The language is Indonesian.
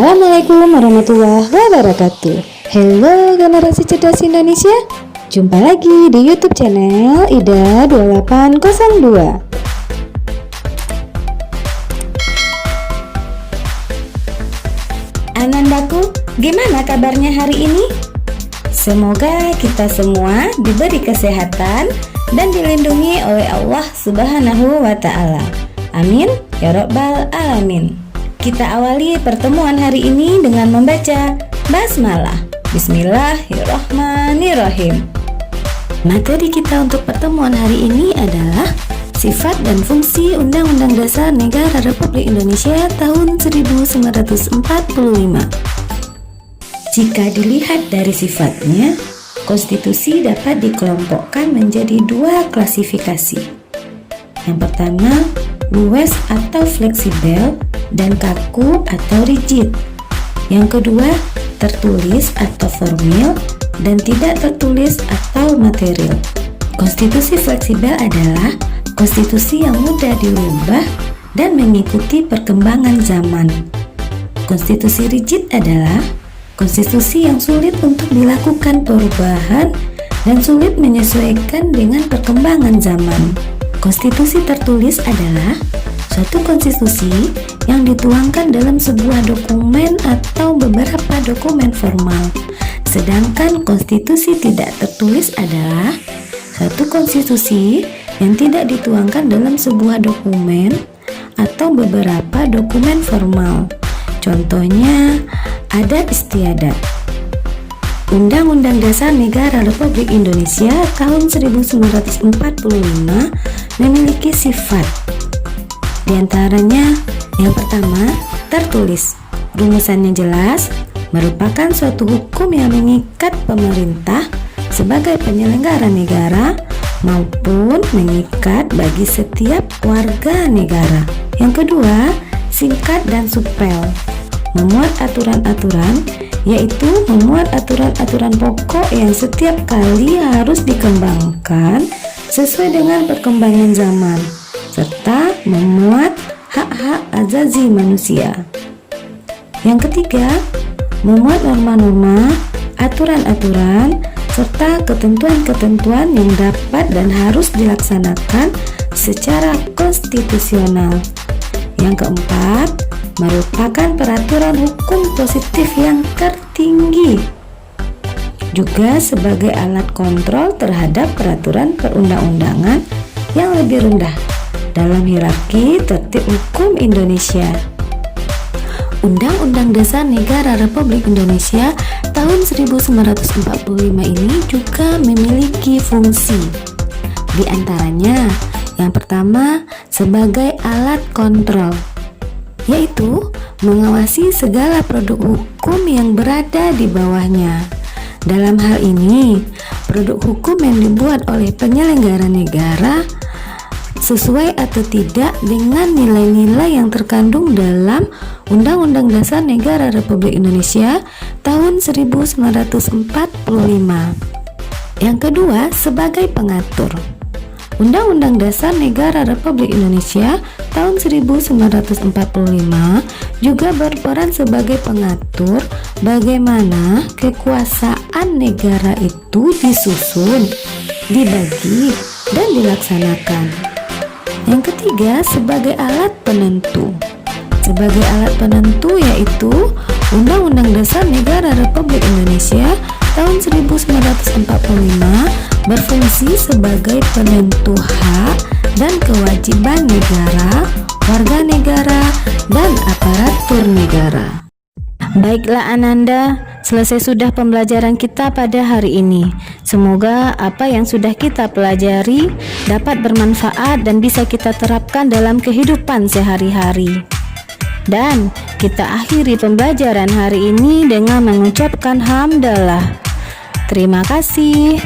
Assalamualaikum warahmatullahi wabarakatuh. Halo generasi cerdas Indonesia. Jumpa lagi di YouTube channel Ida 2802. Anandaku, gimana kabarnya hari ini? Semoga kita semua diberi kesehatan dan dilindungi oleh Allah Subhanahu wa Ta'ala. Amin ya Rabbal Alamin. Kita awali pertemuan hari ini dengan membaca basmalah. Bismillahirrahmanirrahim. Materi kita untuk pertemuan hari ini adalah sifat dan fungsi Undang-Undang Dasar Negara Republik Indonesia tahun 1945. Jika dilihat dari sifatnya, konstitusi dapat dikelompokkan menjadi dua klasifikasi. Yang pertama, luwes atau fleksibel dan kaku atau rigid. Yang kedua, tertulis atau formil dan tidak tertulis atau material. Konstitusi fleksibel adalah konstitusi yang mudah dirubah dan mengikuti perkembangan zaman. Konstitusi rigid adalah konstitusi yang sulit untuk dilakukan perubahan dan sulit menyesuaikan dengan perkembangan zaman. Konstitusi tertulis adalah suatu konstitusi yang dituangkan dalam sebuah dokumen atau beberapa dokumen formal. Sedangkan konstitusi tidak tertulis adalah suatu konstitusi yang tidak dituangkan dalam sebuah dokumen atau beberapa dokumen formal. Contohnya, adat istiadat. Undang-Undang Dasar Negara Republik Indonesia tahun 1945 memiliki sifat. Di antaranya, yang pertama, tertulis. Rumusannya jelas, merupakan suatu hukum yang mengikat pemerintah sebagai penyelenggara negara maupun mengikat bagi setiap warga negara. Yang kedua, singkat dan supel. Memuat aturan-aturan, yaitu memuat aturan-aturan pokok yang setiap kali harus dikembangkan sesuai dengan perkembangan zaman, serta memuat hak-hak azazi manusia. Yang ketiga, memuat norma-norma, aturan-aturan, serta ketentuan-ketentuan yang dapat dan harus dilaksanakan secara konstitusional. Yang keempat, merupakan peraturan hukum positif yang tertinggi, juga sebagai alat kontrol terhadap peraturan perundang-undangan yang lebih rendah dalam hierarki tertib hukum Indonesia. Undang-Undang Dasar Negara Republik Indonesia tahun 1945 ini juga memiliki fungsi. Di antaranya, yang pertama, sebagai alat kontrol, yaitu mengawasi segala produk hukum yang berada di bawahnya. Dalam hal ini, produk hukum yang dibuat oleh penyelenggara negara sesuai atau tidak dengan nilai-nilai yang terkandung dalam Undang-Undang Dasar Negara Republik Indonesia tahun 1945. Yang kedua, sebagai pengatur. Undang-Undang Dasar Negara Republik Indonesia tahun 1945 juga berperan sebagai pengatur bagaimana kekuasaan negara itu disusun, dibagi, dan dilaksanakan. Yang ketiga, sebagai alat penentu. Sebagai alat penentu yaitu Undang-Undang Dasar Negara Republik Indonesia tahun 1945 berfungsi sebagai penentu hak dan kewajiban negara, warga negara, dan aparatur negara. Baiklah Ananda, selesai sudah pembelajaran kita pada hari ini. Semoga apa yang sudah kita pelajari dapat bermanfaat dan bisa kita terapkan dalam kehidupan sehari-hari. Dan kita akhiri pembelajaran hari ini dengan mengucapkan hamdalah. Terima kasih.